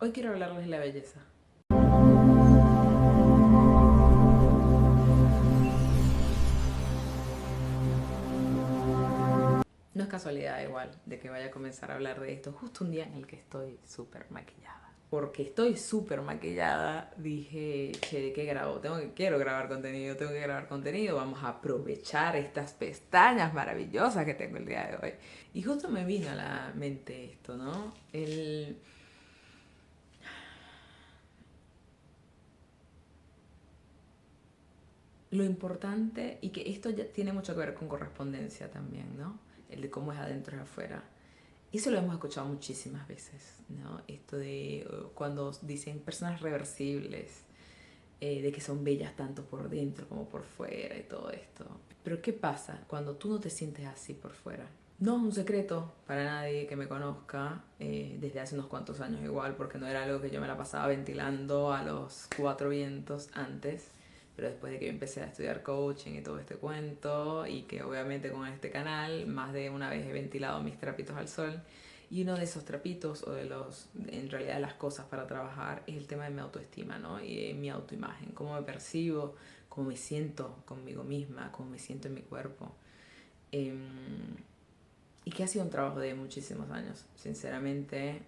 Hoy quiero hablarles de la belleza. No es casualidad igual de que vaya a comenzar a hablar de esto justo un día en el que estoy súper maquillada. Porque estoy súper maquillada, dije, che, ¿de qué grabo? Quiero grabar contenido, tengo que grabar contenido, vamos a aprovechar estas pestañas maravillosas que tengo el día de hoy. Y justo me vino a la mente esto, ¿no? Lo importante, y que esto ya tiene mucho que ver con correspondencia también, ¿no? El de cómo es adentro y afuera. Y eso lo hemos escuchado muchísimas veces, ¿no? Esto de cuando dicen personas reversibles, de que son bellas tanto por dentro como por fuera y todo esto. Pero ¿qué pasa cuando tú no te sientes así por fuera? No es un secreto para nadie que me conozca, desde hace unos cuantos años igual, porque no era algo que yo me la pasaba ventilando a los cuatro vientos antes, pero después de que yo empecé a estudiar coaching y todo este cuento, y que obviamente con este canal más de una vez he ventilado mis trapitos al sol, y uno de esos trapitos, o de los, en realidad las cosas para trabajar, es el tema de mi autoestima, ¿no? Y de mi autoimagen, cómo me percibo, cómo me siento conmigo misma, cómo me siento en mi cuerpo. Eh, y que ha sido un trabajo de muchísimos años. Sinceramente,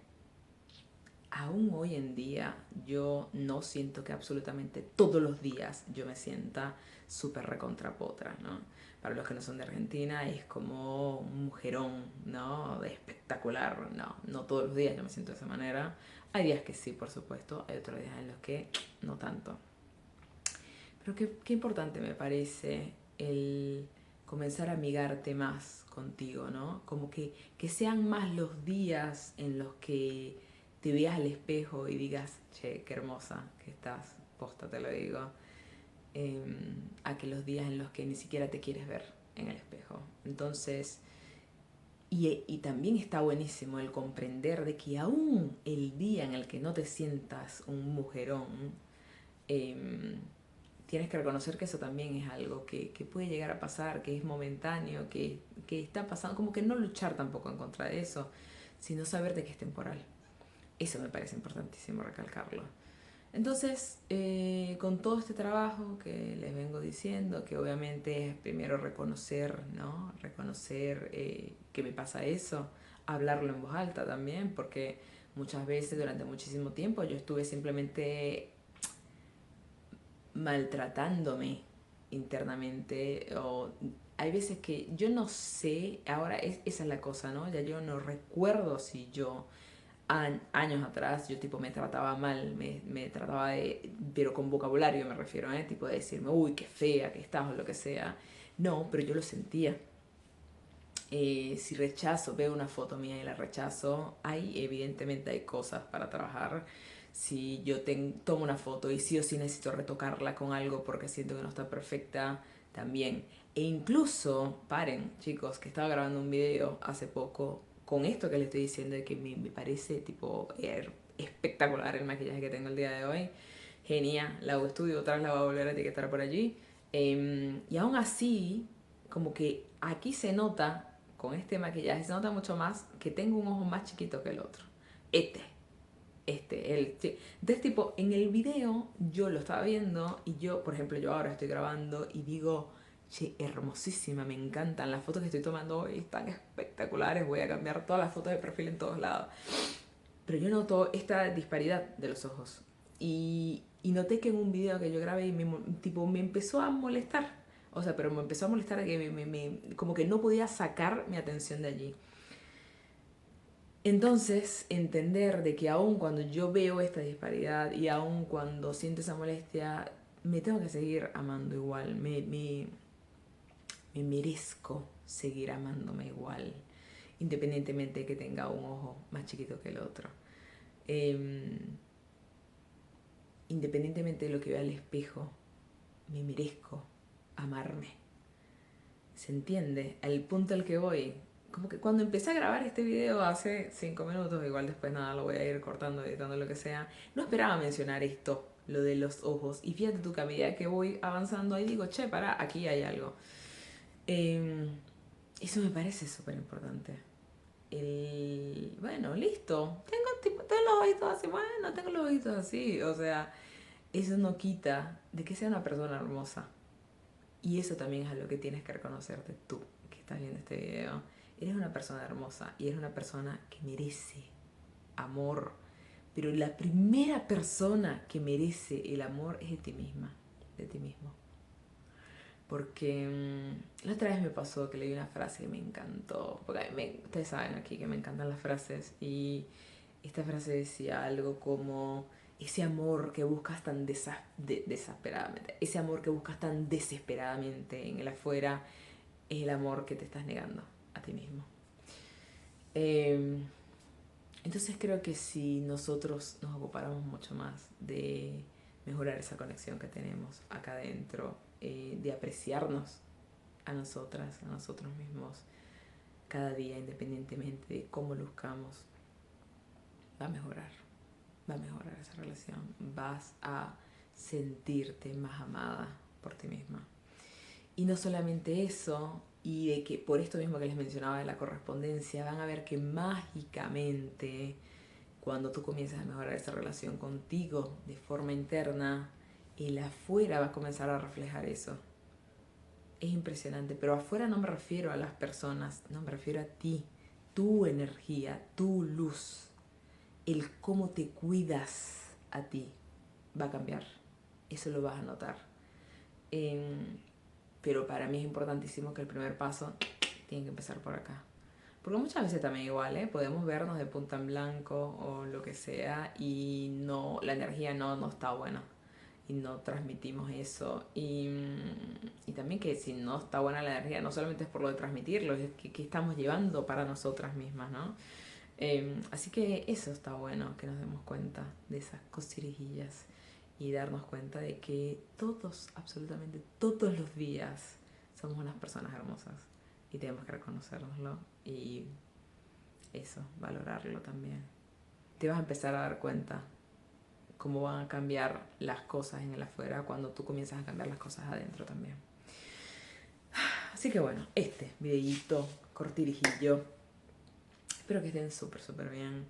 aún hoy en día yo no siento que absolutamente todos los días yo me sienta súper recontrapotra, ¿no? Para los que no son de Argentina es como un mujerón, ¿no? De espectacular, no, no todos los días yo me siento de esa manera. Hay días que sí, por supuesto, hay otros días en los que no tanto. Pero qué importante me parece el comenzar a amigarte más contigo, ¿no? Como que sean más los días en los que te veas al espejo y digas, che, qué hermosa que estás, posta te lo digo, a que los días en los que ni siquiera te quieres ver en el espejo. Entonces, y también está buenísimo el comprender de que aún el día en el que no te sientas un mujerón, eh, tienes que reconocer que eso también es algo que puede llegar a pasar, que es momentáneo, que está pasando, como que no luchar tampoco en contra de eso, sino saber de que es temporal. Eso me parece importantísimo recalcarlo. Entonces, con todo este trabajo que les vengo diciendo, que obviamente es primero reconocer, ¿no? Reconocer que me pasa eso, hablarlo en voz alta también, porque muchas veces durante muchísimo tiempo yo estuve simplemente maltratándome internamente, o hay veces que yo no sé, ahora esa es la cosa, ¿no? Ya yo no recuerdo si yo años atrás yo tipo me trataba mal, me trataba de, pero con vocabulario me refiero, ¿eh? Tipo de decirme, uy, qué fea que estás o lo que sea. No, pero yo lo sentía. Si rechazo, veo una foto mía y la rechazo, evidentemente hay cosas para trabajar. Si yo tomo una foto y sí o sí necesito retocarla con algo porque siento que no está perfecta, también. E incluso, paren, chicos, que estaba grabando un video hace poco con esto que les estoy diciendo de que me parece tipo espectacular el maquillaje que tengo el día de hoy. Genial, la hago estudio, otra vez la voy a volver a etiquetar por allí. Y aún así, como que aquí se nota, con este maquillaje, se nota mucho más que tengo un ojo más chiquito que el otro. Este, el... Sí. Entonces, tipo, en el video yo lo estaba viendo y yo, por ejemplo, yo ahora estoy grabando y digo, che, hermosísima, me encantan las fotos que estoy tomando hoy, están espectaculares, voy a cambiar todas las fotos de perfil en todos lados. Pero yo noto esta disparidad de los ojos. Y noté que en un video que yo grabé tipo, me empezó a molestar. O sea, pero me empezó a molestar de que como que no podía sacar mi atención de allí. Entonces, entender de que aun cuando yo veo esta disparidad y aun cuando siento esa molestia, me tengo que seguir amando igual. Me merezco seguir amándome igual, independientemente de que tenga un ojo más chiquito que el otro. Eh, Independientemente de lo que vea al espejo, me merezco amarme. ¿Se entiende? Al punto al que voy. Como que cuando empecé a grabar este video hace 5 minutos, igual después nada, lo voy a ir cortando, editando, lo que sea, no esperaba mencionar esto, lo de los ojos. Y fíjate tú que a medida que voy avanzando ahí digo, che, para, aquí hay algo. Eh, Eso me parece súper importante. bueno, listo, tengo los ojitos así, bueno, tengo los ojitos así, o sea, eso no quita de que sea una persona hermosa. Y eso también es a lo que tienes que reconocerte tú, que estás viendo este video. Eres una persona hermosa y eres una persona que merece amor. Pero la primera persona que merece el amor es de ti misma, de ti mismo. Porque la otra vez me pasó que leí una frase que me encantó. Porque ustedes saben aquí que me encantan las frases. Y esta frase decía algo como: ese amor que buscas tan desesperadamente, ese amor que buscas tan desesperadamente en el afuera, es el amor que te estás negando a ti mismo. Eh, entonces creo que si nosotros nos ocupáramos mucho más de mejorar esa conexión que tenemos acá adentro, de apreciarnos a nosotras, a nosotros mismos, cada día, independientemente de cómo luzcamos, va a mejorar. Va a mejorar esa relación. Vas a sentirte más amada por ti misma. Y no solamente eso, y de que por esto mismo que les mencionaba de la correspondencia, van a ver que mágicamente, cuando tú comienzas a mejorar esa relación contigo de forma interna, el afuera va a comenzar a reflejar eso. Es impresionante, pero afuera no me refiero a las personas, no me refiero a ti, tu energía, tu luz, el cómo te cuidas a ti va a cambiar. Eso lo vas a notar. Pero para mí es importantísimo que el primer paso tiene que empezar por acá. Porque muchas veces también igual, podemos vernos de punta en blanco o lo que sea y no, la energía no está buena y no transmitimos eso. Y también que si no está buena la energía, no solamente es por lo de transmitirlo, es que estamos llevando para nosotras mismas, ¿no? Así que eso está bueno, que nos demos cuenta de esas cosirijillas y darnos cuenta de que todos, absolutamente todos los días, somos unas personas hermosas y tenemos que reconocernoslo y eso, valorarlo también. Te vas a empezar a dar cuenta cómo van a cambiar las cosas en el afuera cuando tú comienzas a cambiar las cosas adentro también. Así que bueno, este videíto cortirijillo. Espero que estén súper bien.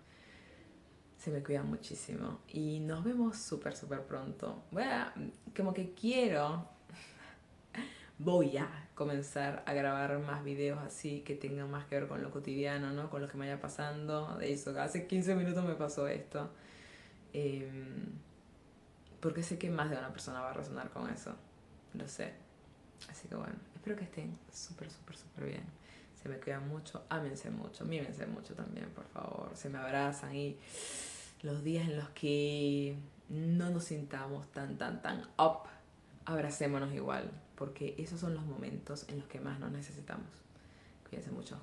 Se me cuidan muchísimo. Y nos vemos súper pronto. Como que voy a comenzar a grabar más videos así que tengan más que ver con lo cotidiano, ¿no? Con lo que me vaya pasando. De eso, hace 15 minutos me pasó esto. Porque sé que más de una persona va a resonar con eso. Lo sé. Así que bueno, espero que estén súper bien. Se me cuidan mucho, ámense mucho, mímense mucho también, por favor. Se me abrazan y los días en los que no nos sintamos tan up, abracémonos igual, porque esos son los momentos en los que más nos necesitamos. Cuídense mucho.